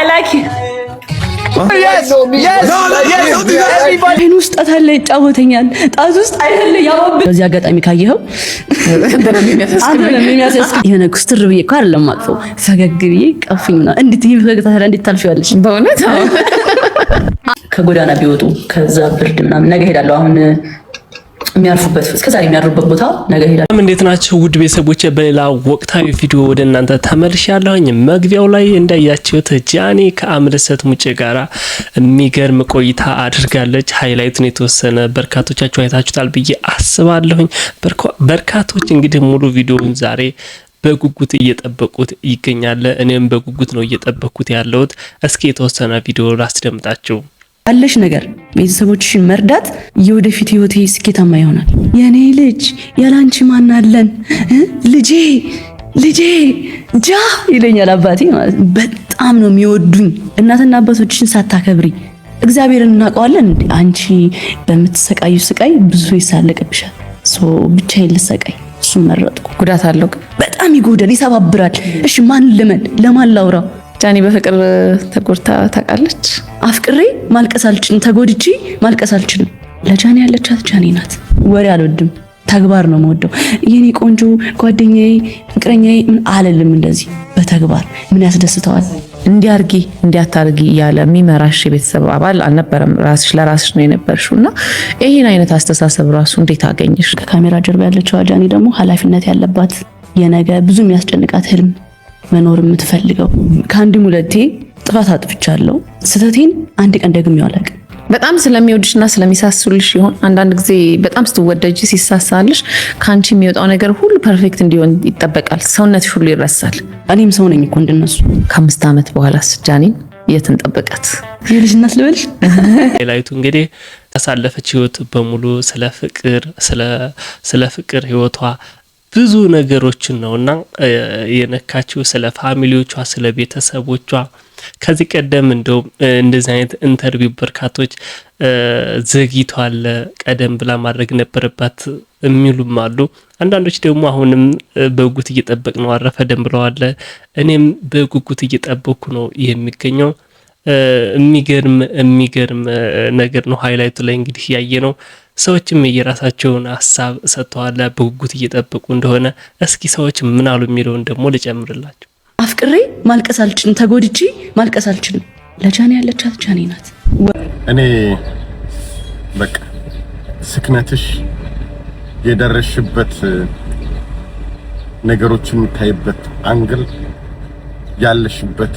like it. Yes. አይኑ ውስጥ አታለ ይጫወተኛል ጣዝ ውስጥ አይደለ ያወብ በዚህ አጋጣሚ ካየኸው የሆነ ኩስትር ብዬ እኮ አይደለም ማጥፈው ፈገግ ብዬ ቀፍኝና እንዴት ይፈገግታ እንዴት ታልፊዋለሽ በእውነት ከጎዳና ቢወጡ ከዛ ብርድ ምናምን ነገ ሄዳለሁ አሁን የሚያርፉበት እስከዛሬ የሚያርፉበት ቦታ ነገ ሄዳለሁ። እንዴት ናችሁ ውድ ቤተሰቦቼ? በሌላ ወቅታዊ ቪዲዮ ወደ እናንተ ተመልሻለሁኝ። መግቢያው ላይ እንዳያችሁት ጃኒ ከአምለሰት ሙጬ ጋራ የሚገርም ቆይታ አድርጋለች። ሃይላይቱን የተወሰነ በርካቶቻችሁ አይታችሁታል ብዬ አስባለሁኝ። በርካቶች እንግዲህ ሙሉ ቪዲዮውን ዛሬ በጉጉት እየጠበቁት ይገኛል። እኔም በጉጉት ነው እየጠበቅኩት ያለሁት። እስኪ የተወሰነ ቪዲዮ ላስደምጣችሁ። አለሽ ነገር ቤተሰቦችሽን መርዳት የወደፊት ህይወቴ ስኬታማ ይሆናል። የኔ ልጅ ያላንቺ ማን አለን ልጄ ጃ ይለኛል አባቴ ማለት በጣም ነው የሚወዱኝ። እናትና አባቶችሽን ሳታከብሪ እግዚአብሔርን እናውቀዋለን እንዴ? አንቺ በምትሰቃዩ ስቃይ ብዙ ይሳለቅብሻል። ብቻዬን ልሰቃይ እሱን መረጥኩ። ጉዳት አለው በጣም ይጎዳል፣ ይሰባብራል። እሺ ማን ልመን ለማን ላውራ? ጃኒ በፍቅር ተጎድታ ታውቃለች? አፍቅሬ ማልቀስ አልችልም፣ ተጎድቼ ማልቀስ አልችልም። ለጃኒ ያለቻት ጃኒ ናት። ወሬ አልወድም፣ ተግባር ነው የምወደው። የኔ ቆንጆ ጓደኛዬ ፍቅረኛዬ ምን አለልም። እንደዚህ በተግባር ምን ያስደስተዋል? እንዲያርጊ እንዲያታርጊ ያለ የሚመራሽ የቤተሰብ አባል አልነበረም። ራስሽ ለራስሽ ነው የነበርሽውና ይሄን አይነት አስተሳሰብ ራሱ እንዴት አገኘሽ? ከካሜራ ጀርባ ያለችው ጃኒ ደግሞ ኃላፊነት ያለባት የነገ ብዙ የሚያስጨንቃት ህልም መኖር የምትፈልገው ከአንድም ሁለቴ ጥፋት አጥፍቻለሁ። ስተቴን አንድ ቀን ደግሜው አላውቅም። በጣም ስለሚወድሽና ስለሚሳሱልሽ ይሆን? አንዳንድ ጊዜ በጣም ስትወደጂ ሲሳሳልሽ ካንቺ የሚወጣው ነገር ሁሉ ፐርፌክት እንዲሆን ይጠበቃል። ሰውነትሽ ሁሉ ይረሳል። እኔም ሰው ነኝ እኮ እንደነሱ። ከ5 ዓመት በኋላ ጃኒን የትን ጠበቃት? የልጅነት ልበልሽ ላይቱ እንግዲህ ያሳለፈች ህይወት በሙሉ ስለ ፍቅር ህይወቷ ብዙ ነገሮችን ነውና የነካችው። ስለ ፋሚሊዎቿ፣ ስለ ቤተሰቦቿ ከዚህ ቀደም እንደዚህ አይነት ኢንተርቪው በርካቶች ዘግይቷል፣ ቀደም ብላ ማድረግ ነበረባት የሚሉም አሉ። አንዳንዶች ደግሞ አሁንም በጉጉት እየጠበቅ ነው አረፈደም ብለዋል። እኔም በጉጉት እየጠበቅኩ ነው የሚገኘው። የሚገርም ነገር ነው። ሃይላይቱ ላይ እንግዲህ ያየ ነው። ሰዎችም የራሳቸውን ሀሳብ ሰጥተዋል፣ በጉጉት እየጠበቁ እንደሆነ። እስኪ ሰዎች ምን አሉ የሚለውን ደግሞ ልጨምርላችሁ። አፍቅሬ ማልቀስ አልችልም፣ ተጎድቼ ማልቀስ አልችልም። ለጃኒ ያለቻት ጃኒ ናት። እኔ በቃ ስክነትሽ የደረሽበት ነገሮች የሚታይበት አንግል ያለሽበት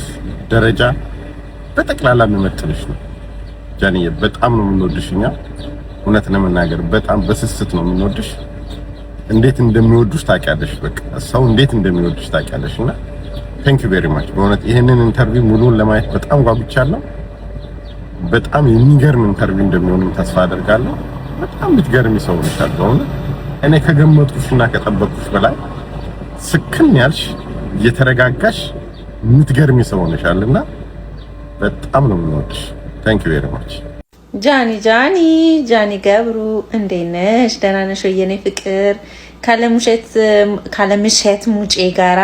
ደረጃ በጠቅላላ የሚመጥንሽ ነው። ጃኒ በጣም ነው የምንወድሽኛ። እውነት ለመናገር በጣም በስስት ነው የምንወድሽ። እንዴት እንደሚወዱሽ ታውቂያለሽ። በቃ ሰው እንዴት እንደሚወድሽ ታውቂያለሽና ቴንክ ዩ ቬሪ ማች። በእውነት ይሄንን ኢንተርቪው ሙሉውን ለማየት በጣም ጓጉቻለሁ። በጣም የሚገርም ኢንተርቪው እንደሚሆንም ተስፋ አደርጋለሁ። በጣም የምትገርሚ ሰው ነሽ። በእውነት እኔ ከገመትኩሽና ከጠበቅኩሽ በላይ ስክን ያልሽ እየተረጋጋሽ የምትገርሚ ሰው ነሻልና በጣም ነው የምንወድሽ። ቴንክ ዩ ቬሪ ማች። ጃኒ ገብሩ እንዴት ነሽ? ደህና ነሽ ወይ የኔ ፍቅር? ካለምሸት ሙጬ ጋራ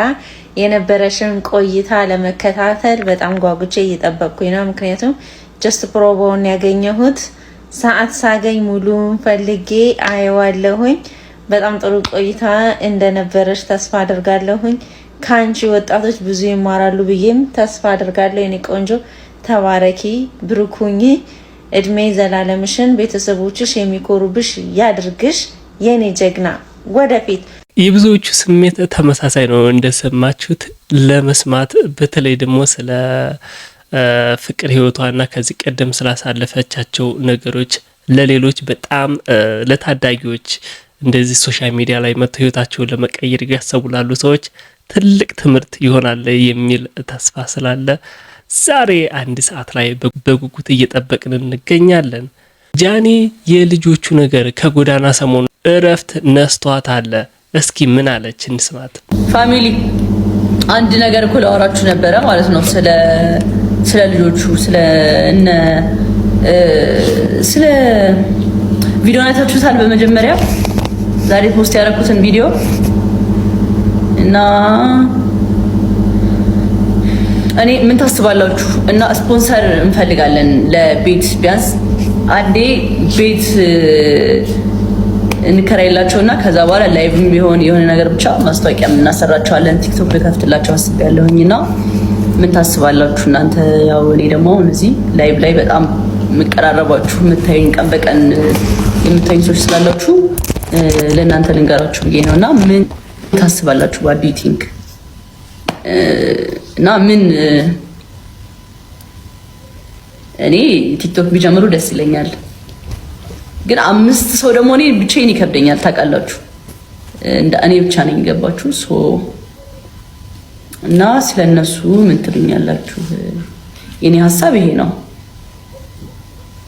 የነበረሽን ቆይታ ለመከታተል በጣም ጓጉቼ እየጠበቅኩኝ ነው። ምክንያቱም ጀስት ፕሮቦን ያገኘሁት ሰዓት ሳገኝ ሙሉን ፈልጌ አየዋለሁኝ። በጣም ጥሩ ቆይታ እንደነበረሽ ተስፋ አደርጋለሁኝ። ካንቺ ወጣቶች ብዙ ይማራሉ ብዬም ተስፋ አደርጋለሁ። የኔ ቆንጆ ተባረኪ፣ ብሩኩኝ፣ እድሜ ዘላለምሽን ቤተሰቦችሽ የሚኮሩብሽ ያድርግሽ የኔ ጀግና። ወደፊት የብዙዎቹ ስሜት ተመሳሳይ ነው እንደሰማችሁት። ለመስማት በተለይ ደግሞ ስለ ፍቅር ህይወቷና ከዚህ ቀደም ስላሳለፈቻቸው ነገሮች ለሌሎች በጣም ለታዳጊዎች እንደዚህ ሶሻል ሚዲያ ላይ መጥተው ህይወታቸውን ለመቀየር ያሰቡላሉ ሰዎች ትልቅ ትምህርት ይሆናል የሚል ተስፋ ስላለ ዛሬ 1 ሰዓት ላይ በጉጉት እየጠበቅን እንገኛለን። ጃኒ የልጆቹ ነገር ከጎዳና ሰሞኑ እረፍት ነስቷት አለ። እስኪ ምን አለች እንስማት። ፋሚሊ አንድ ነገር እኮ ላወራችሁ ነበረ ማለት ነው። ስለ ልጆቹ ስለ ቪዲዮ አይታችሁታል። በመጀመሪያ ዛሬ ፖስት ያደረኩትን ቪዲዮ እና እኔ ምን ታስባላችሁ? እና ስፖንሰር እንፈልጋለን ለቤት ቢያንስ አንዴ ቤት እንከራይላቸውና ከዛ በኋላ ላይቭም ቢሆን የሆነ ነገር ብቻ ማስታወቂያ እናሰራቸዋለን። ቲክቶክ ልከፍትላቸው አስቤያለሁኝና ምን ታስባላችሁ እናንተ? ያው እኔ ደግሞ እዚህ ላይቭ ላይ በጣም የምቀራረባችሁ የምታዩኝ ቀን በቀን የምታዩኝ ሰዎች ስላላችሁ ለእናንተ ልንገራችሁ ብዬ ነውና ምን ታስባላችሁ? what do you think? እና ምን እኔ ቲክቶክ ቢጀምሩ ደስ ይለኛል፣ ግን 5 ሰው ደግሞ እኔ ብቻዬን ይከብደኛል ታውቃላችሁ። እኔ ብቻ ነኝ ገባችሁ? ሶ እና ስለነሱ ምን ትሉኛላችሁ? የኔ ሐሳብ ይሄ ነው።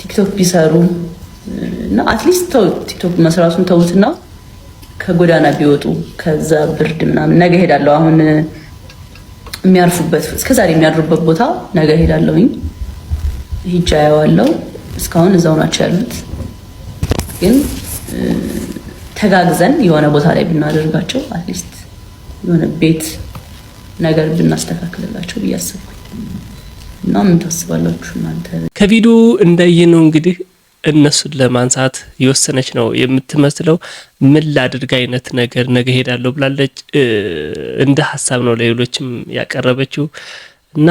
ቲክቶክ ቢሰሩ እና አትሊስት ቲክቶክ መስራቱን ተውትና ከጎዳና ቢወጡ ከዛ ብርድ ምናምን ነገ ሄዳለሁ። አሁን የሚያርፉበት እስከዛሬ የሚያድሩበት ቦታ ነገ ሄዳለሁኝ። ሂጃ ያዋለው እስካሁን እዛው ናቸው ያሉት። ግን ተጋግዘን የሆነ ቦታ ላይ ብናደርጋቸው አትሊስት የሆነ ቤት ነገር ብናስተካክልላቸው ብያስባለሁ። እና ምን ታስባላችሁ እናንተ? ከቪዲዮ እንዳየነው እንግዲህ እነሱን ለማንሳት የወሰነች ነው የምትመስለው። ምን ላድርግ አይነት ነገር ነገ ሄዳለሁ ብላለች። እንደ ሀሳብ ነው ለሌሎችም ያቀረበችው እና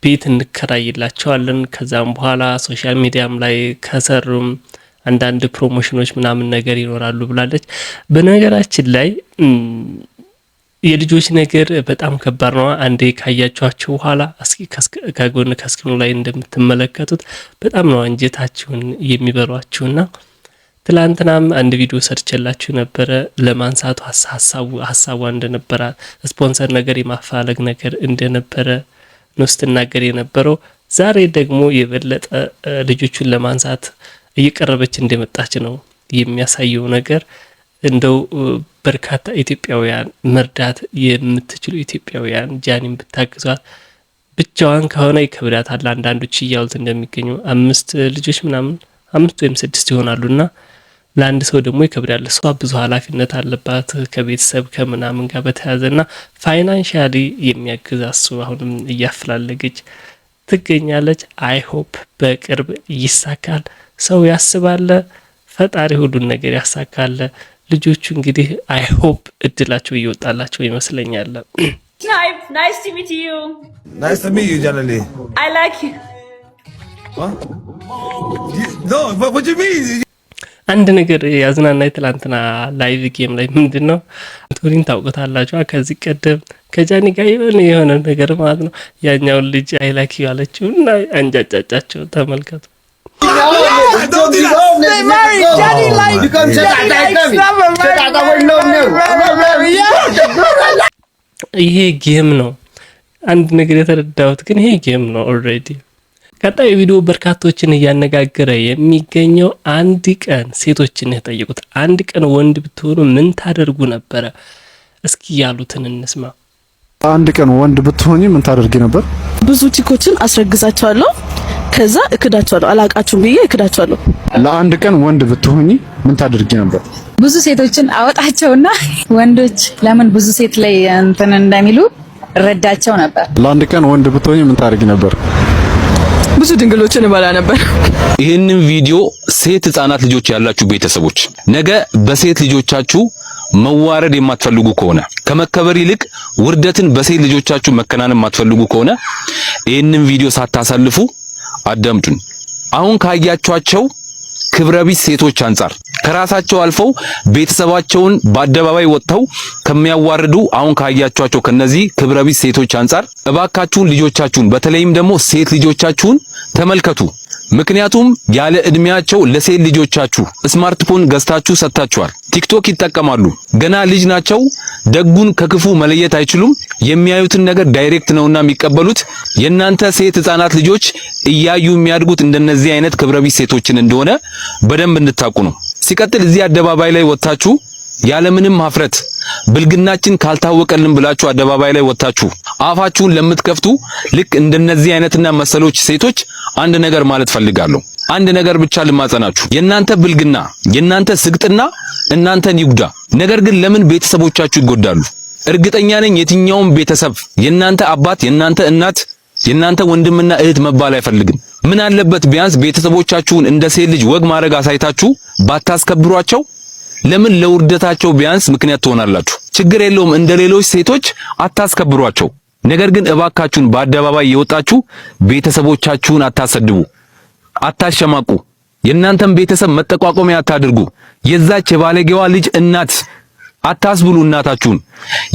ቤት እንከራይላቸዋለን ከዛም በኋላ ሶሻል ሚዲያም ላይ ከሰሩም አንዳንድ ፕሮሞሽኖች ምናምን ነገር ይኖራሉ ብላለች። በነገራችን ላይ የልጆች ነገር በጣም ከባድ ነው። አንዴ ካያችኋቸው በኋላ እስኪ ከጎን ከስክሪኑ ላይ እንደምትመለከቱት በጣም ነው አንጀታችሁን የሚበሏችሁና ትላንትናም አንድ ቪዲዮ ሰርችላችሁ ነበረ። ለማንሳቱ ሀሳቧ እንደነበረ ስፖንሰር ነገር የማፋለግ ነገር እንደነበረ ነው ስትናገር የነበረው። ዛሬ ደግሞ የበለጠ ልጆቹን ለማንሳት እየቀረበች እንደመጣች ነው የሚያሳየው ነገር። እንደው በርካታ ኢትዮጵያውያን መርዳት የምትችሉ ኢትዮጵያውያን ጃኒን ብታግዟት፣ ብቻዋን ከሆነ ይከብዳታል። አንዳንዶች እያሉት እንደሚገኙ 5 ልጆች ምናምን 5 ወይም 6 ይሆናሉና ለአንድ ሰው ደግሞ ይከብዳል። እሷ ብዙ ኃላፊነት አለባት ከቤተሰብ ከምናምን ጋር በተያያዘና ፋይናንሻሊ የሚያግዛት ሰው አሁንም እያፈላለገች ትገኛለች። አይ ሆፕ በቅርብ ይሳካል። ሰው ያስባለ ፈጣሪ ሁሉን ነገር ያሳካለ። ልጆቹ እንግዲህ አይ ሆፕ እድላቸው እየወጣላቸው ይመስለኛል። Nice to meet you. Nice to meet you, Janali. I like you. What? No, but what do you mean? አንድ ነገር ያዝናና ትላንትና ላይቭ ጌም ላይ ምንድነው ቶሪን ታውቁታላችሁ። ከዚህ ቀደም ከጃኒ ጋር የሆነ ነገር ማለት ነው ያኛውን ልጅ አይ ላይክ ዩ አለችው እና አንጫጫጫቸው ተመልከቱ። ይሄ ጌም ነው። አንድ ነገር የተረዳሁት ግን ይሄ ጌም ነው ኦልሬዲ። ቀጣዩ ቪዲዮ በርካቶችን እያነጋገረ የሚገኘው አንድ ቀን ሴቶችን የጠየቁት አንድ ቀን ወንድ ብትሆኑ ምን ታደርጉ ነበረ? እስኪ ያሉትን እንስማ። አንድ ቀን ወንድ ብትሆኚ ምን ታደርጊ ነበር? ብዙ ቺኮችን አስረግዛቸዋለሁ፣ ከዛ እክዳቸዋለሁ። አላቃችሁም ብዬ እክዳቸዋለሁ። ለአንድ ቀን ወንድ ብትሆኚ ምን ታደርጊ ነበር? ብዙ ሴቶችን አወጣቸውና ወንዶች ለምን ብዙ ሴት ላይ እንትን እንደሚሉ ረዳቸው ነበር። ለአንድ ቀን ወንድ ብትሆኚ ምን ታደርጊ ነበር? ብዙ ድንግሎችን እበላ ነበር። ይህንን ቪዲዮ ሴት ህፃናት ልጆች ያላችሁ ቤተሰቦች ነገ በሴት ልጆቻችሁ መዋረድ የማትፈልጉ ከሆነ ከመከበር ይልቅ ውርደትን በሴት ልጆቻችሁ መከናነን የማትፈልጉ ከሆነ ይህንን ቪዲዮ ሳታሳልፉ አዳምጡን። አሁን ካያችኋቸው ክብረቢስ ሴቶች አንፃር ከራሳቸው አልፈው ቤተሰባቸውን በአደባባይ ወጥተው ከሚያዋርዱ አሁን ካያችኋቸው ከነዚህ ክብረቢስ ሴቶች አንፃር እባካችሁን ልጆቻችሁን በተለይም ደግሞ ሴት ልጆቻችሁን ተመልከቱ። ምክንያቱም ያለ እድሜያቸው ለሴት ልጆቻችሁ ስማርትፎን ገዝታችሁ ሰጥታችኋል። ቲክቶክ ይጠቀማሉ። ገና ልጅ ናቸው። ደጉን ከክፉ መለየት አይችሉም። የሚያዩትን ነገር ዳይሬክት ነውና የሚቀበሉት። የናንተ ሴት ህፃናት ልጆች እያዩ የሚያድጉት እንደነዚህ አይነት ክብረቢስ ሴቶችን እንደሆነ በደንብ እንድታቁ ነው። ሲቀጥል እዚህ አደባባይ ላይ ወጣችሁ ያለምንም ሀፍረት ብልግናችን ካልታወቀልን ብላችሁ አደባባይ ላይ ወጣችሁ አፋችሁን ለምትከፍቱ ልክ እንደነዚህ አይነትና መሰሎች ሴቶች አንድ ነገር ማለት ፈልጋለሁ። አንድ ነገር ብቻ ልማጸናችሁ። የናንተ ብልግና የናንተ ስግጥና እናንተን ይጉዳ። ነገር ግን ለምን ቤተሰቦቻችሁ ይጎዳሉ? እርግጠኛ ነኝ የትኛውም ቤተሰብ የናንተ አባት የናንተ እናት የእናንተ ወንድምና እህት መባል አይፈልግም። ምን አለበት ቢያንስ ቤተሰቦቻችሁን እንደ ሴት ልጅ ወግ ማድረግ አሳይታችሁ ባታስከብሯቸው? ለምን ለውርደታቸው ቢያንስ ምክንያት ትሆናላችሁ? ችግር የለውም እንደ ሌሎች ሴቶች አታስከብሯቸው። ነገር ግን እባካችሁን በአደባባይ የወጣችሁ ቤተሰቦቻችሁን አታሰድቡ፣ አታሸማቁ። የእናንተም ቤተሰብ መጠቋቆሚያ አታድርጉ። የዛች የባለጌዋ ልጅ እናት አታስብሉ እናታችሁን።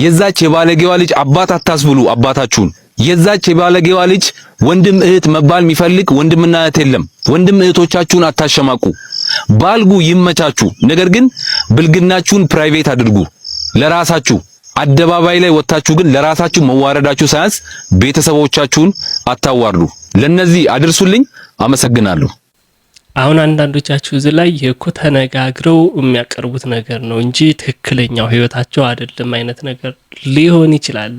የዛች የባለጌዋ ልጅ አባት አታስብሉ አባታችሁን። የዛች የባለጌዋ ልጅ ወንድም እህት መባል የሚፈልግ ወንድምና እህት የለም። ወንድም እህቶቻችሁን አታሸማቁ። ባልጉ ይመቻችሁ። ነገር ግን ብልግናችሁን ፕራይቬት አድርጉ ለራሳችሁ። አደባባይ ላይ ወጣችሁ ግን ለራሳችሁ መዋረዳችሁ ሳያንስ ቤተሰቦቻችሁን አታዋርዱ። ለነዚህ አድርሱልኝ። አመሰግናለሁ። አሁን አንዳንዶቻችሁ እዚህ ላይ እኮ ተነጋግረው የሚያቀርቡት ነገር ነው እንጂ ትክክለኛው ህይወታቸው አይደለም አይነት ነገር ሊሆን ይችላል።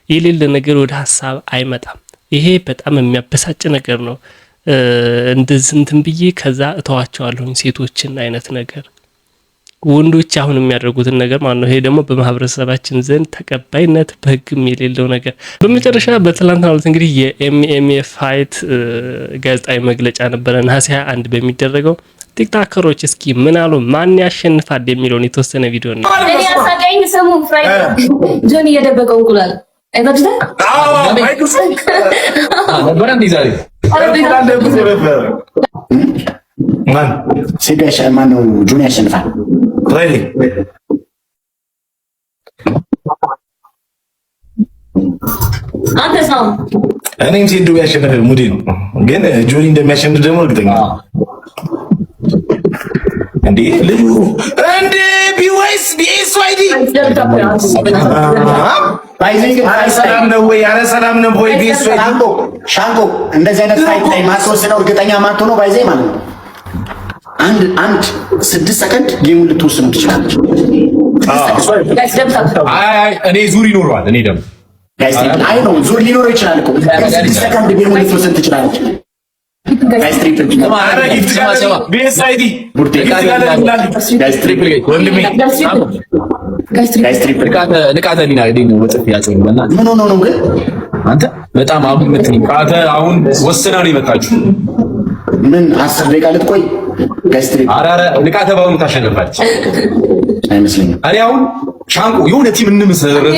የሌለ ነገር ወደ ሀሳብ አይመጣም። ይሄ በጣም የሚያበሳጭ ነገር ነው። እንደዚህ እንትን ብዬ ከዛ እተዋቸዋለሁ ሴቶችን አይነት ነገር ወንዶች አሁን የሚያደርጉትን ነገር ማለት ነው። ይሄ ደግሞ በማህበረሰባችን ዘንድ ተቀባይነት በህግም የሌለው ነገር። በመጨረሻ በትላንትናው ዕለት እንግዲህ የኤምኤምኤ ፋይት ጋዜጣዊ መግለጫ ነበረ ነሐሴ 21 በሚደረገው። ቲክቶከሮች እስኪ ምን አሉ፣ ማን ያሸንፋል የሚለውን የተወሰነ ቪዲዮ ነው። እኔ ያሳቀኝ ስሙ ፍራይዴ ጆኒ የደበቀው እንቁላል አይታችሁታ? ነበር እንዴ ዛሬ ማን ሲጋሽ ማን ነው ጆኒ ያሸንፋል? ፍራይዴ አንተ ሰው እኔም ሲዱ ያሸንፋል ሙዲ ነው፣ ግን ጆኒ እንደሚያሸንፍ ደግሞ እርግጠኛ ነኝ። እንዴ ልጁ እንዴ ቢዋይስ ቢኤስዋይዲ ሰላም ነው ወይ? ያለ ሰላም ነው ወይ? ቢኤስዋይዲ ሻንቆ እንደዚህ አይነት ፋይት ላይ ማስወሰነው እርግጠኛ ማትሆነው ባይዜ ማለት ነው። አንድ 6 ሰከንድ ጌሙን ልትወስኑ ትችላለች። እኔ ዙር ይኖረዋል። እኔ ደግሞ አይ ነው ዙር ሊኖረው ይችላል እኮ 6 ሰከንድ ጌሙን ልትወስን ትችላለች። አንተ በጣም አሁን ወስና ነው የመጣችሁ። ምን 10 ደቂቃ ልትቆይ? ንቃተ ባሁን ታሸንፋለች አይመስለኝም። እኔ አሁን ሻንቆ የሆነ ቲም እንመሰረት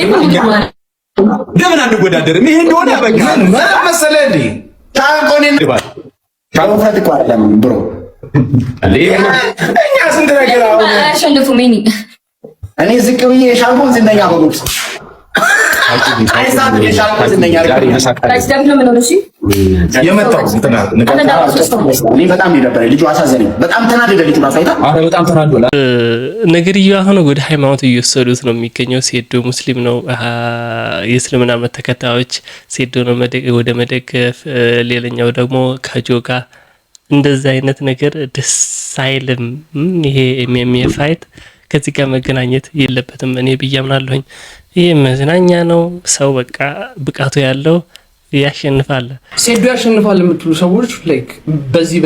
ለምን አንወዳደርም? ይሄ እንደሆነ በቃ መሰለህ እንዴ ሻንቆን ካውፍረት እኮ አይደለም ብሮ እኛ ስንት ነገር አሁን አሸንፉ ሜኒ እኔ ዝቅ ብዬ የሻንቆን ዝነኛ በቦክስ አይሳብ የሻንቆን ዝነኛ ጋይስ ደግሞ ምን ነው? እሺ የመጣው እንትና እኔ በጣም ይደበራል። ልጁ አሳዘነኝ። በጣም ተናደደ ልጁ ማሳይታ። አረ በጣም ተናደደ። ነገርየው አሁን ወደ ሃይማኖት እየወሰዱት ነው የሚገኘው። ሴዶ ሙስሊም ነው፣ የእስልምና እምነት ተከታዮች ሴዶ ነው ወደ መደገፍ፣ ሌላኛው ደግሞ ከጆጋ እንደዛ አይነት ነገር ደስ አይልም። ይሄ ኤምኤምኤ ፋይት ከዚህ ጋር መገናኘት የለበትም እኔ ብዬ አምናለሁኝ። ይሄ መዝናኛ ነው። ሰው በቃ ብቃቱ ያለው ያሸንፋል። ሴዶ ያሸንፋል የምትሉ ሰዎች ላይክ በዚህ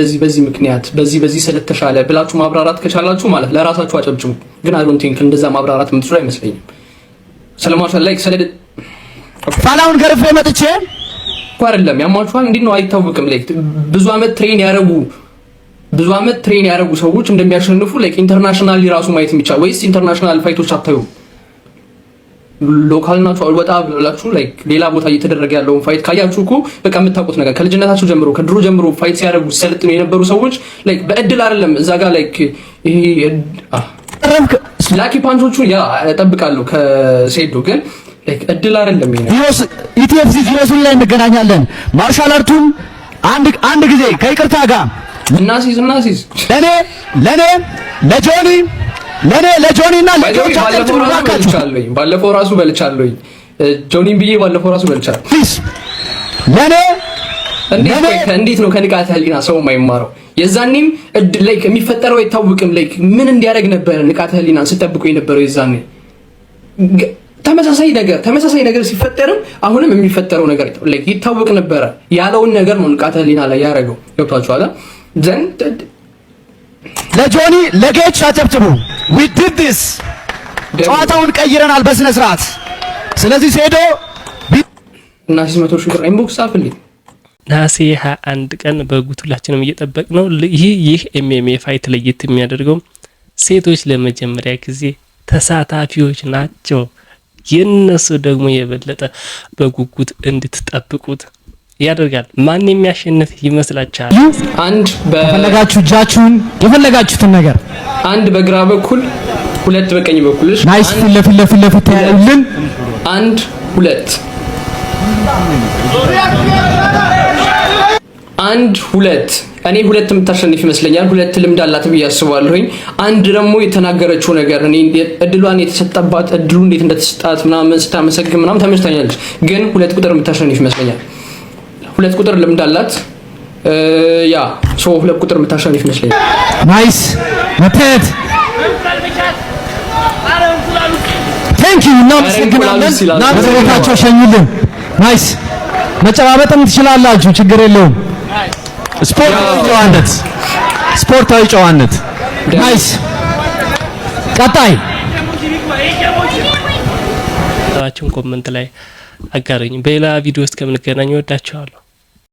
ምክንያት በዚህ ስለተሻለ ብላችሁ ማብራራት ከቻላችሁ ማለት ለራሳችሁ አጨብጭሙ። ግን አይ ዶንት ቲንክ እንደዛ ማብራራት የምትችሉ አይመስለኝም። ስለማሻል ላይክ ፋላውን ገርፌ መጥቼ እኮ አይደለም ያሟችኋል። እንዴት ነው አይታወቅም። ላይክ ብዙ አመት ትሬን ያረጉ ሰዎች እንደሚያሸንፉ ላይክ ኢንተርናሽናሊ ራሱ ማየት የሚቻል ወይስ ኢንተርናሽናል ፋይቶች አታዩ? ሎካል ናችሁ አልወጣ ብላችሁ ላይክ ሌላ ቦታ እየተደረገ ያለውን ፋይት ካያችሁ እኮ በቃ የምታውቁት ነገር ከልጅነታችሁ ጀምሮ ከድሮ ጀምሮ ፋይት ሲያደርጉ ሲሰለጥኑ የነበሩ ሰዎች ላይክ በእድል አይደለም እዛ ጋር ላይክ ይሄ ላኪ ፓንቾቹን ያ እጠብቃለሁ ከሴዶ ግን ላይክ እድል አይደለም። ኢቲኤፍሲ ፊሎሶፊ ላይ እንገናኛለን። ማርሻል አርቱም አንድ ጊዜ ከይቅርታ ጋር እናሲዝ ለጆኒ እና ለጆቻቸው ባለፈው ራሱ በልቻለሁኝ። ጆኒን ብዬ ባለፈው ራሱ በልቻለሁ። እንዴት ነው ከንቃተ ህሊና ሰው የማይማረው? የዛኔም ላይክ የሚፈጠረው አይታወቅም። ላይክ ምን እንዲያደርግ ነበር ንቃተ ህሊናን ስጠብቁ የነበረው? የዛኔ ተመሳሳይ ነገር ሲፈጠርም አሁንም የሚፈጠረው ነገር ላይክ ይታወቅ ነበረ። ያለውን ነገር ነው ንቃተ ህሊና ላይ ያደረገው። ገብቷችኋል? ለጆኒ ለጌች አጨብጭቡ። we did this ጨዋታውን ቀይረናል በስነ ስርዓት። ስለዚህ ሴዶ እና 600 ሺህ ብር ኢንቦክስ ጻፍልኝ። ነሐሴ 21 ቀን በጉት ሁላችንም እየጠበቅ ነው። ይህ ኤምኤምኤ ፋይት ለየት የሚያደርገው ሴቶች ለመጀመሪያ ጊዜ ተሳታፊዎች ናቸው። የነሱ ደግሞ የበለጠ በጉጉት እንድትጠብቁት ያደርጋል። ማን የሚያሸንፍ ይመስላችኋል? አንድ በፈለጋችሁ እጃችሁን የፈለጋችሁትን ነገር አንድ በግራ በኩል ሁለት በቀኝ በኩል ናይስ ለፍለፍ ታያዩልን 1 2 1 2 እኔ ሁለት የምታሸንፍ ይመስለኛል። ሁለት ልምድ አላት ብዬ አስባለሁኝ። አንድ ደግሞ የተናገረችው ነገር እኔ እድሏን የተሰጠባት እድሉ እንዴት እንደተሰጣት ምናምን ስታመሰግን ምናምን ተመችታኛለች። ግን ሁለት ቁጥር የምታሸንፍ ይመስለኛል። ሁለት ቁጥር ልምድ አላት። ያ ሶ ሁለት ቁጥር የምታሸንፍ ይመስለኛል። ናይስ መተት ቴንክ ዩ እናመሰግናለን። ናዘሮታቸው ሸኙልን። ናይስ መጨባበጥም ትችላላችሁ፣ ችግር የለውም። ስፖርታዊ ጨዋነት ናይስ። ቀጣይ ኮመንት ላይ አጋሩኝ። በሌላ ቪዲዮ ውስጥ ከምንገናኝ ወዳችኋለሁ።